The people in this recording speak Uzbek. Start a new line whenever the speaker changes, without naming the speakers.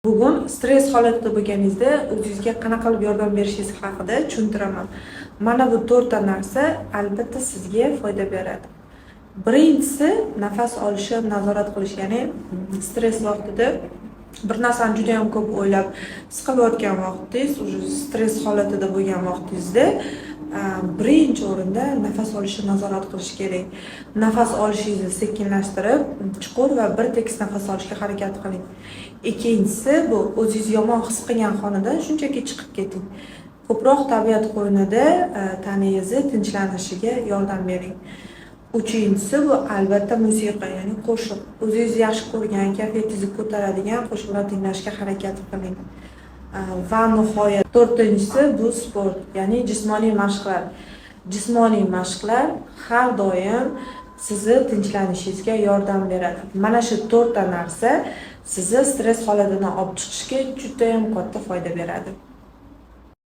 Bugun stress holatida bo'lganingizda o'zingizga qanaqa qilib yordam berishingiz haqida tushuntiraman. Mana bu 4 ta narsa albatta sizga foyda beradi. Birinchisi nafas olishni nazorat qilish, ya'ni stress vaqtida bir narsani juda ham ko'p o'ylab siqilayotgan vaqtingiz, stress holatida bo'lgan vaqtingizda birinchi o'rinda nafas olishni nazorat qilish kerak. Nafas olishingizni sekinlashtirib, chuqur va bir tekis nafas olishga harakat qiling. Ikkinchisi bu o'zingiz yomon his qilgan xonadan shunchaki chiqib keting. Ko'proq tabiat qo'ynida taningizni tinchlanishiga yordam bering. Uchinchisi bu albatta musiqa, ya'ni qo'shiq. O'zingiz yaxshi ko'rgan, kayfiyatingizni ko'taradigan qo'shiqlar tinglashga harakat qiling. Va nihoyat to'rtinchisi bu sport, ya'ni jismoniy mashqlar. Jismoniy mashqlar har doim sizni tinchlanishingizga yordam beradi. Mana shu 4 ta narsa sizni stress holatidan olib chiqishga juda ham katta foyda beradi.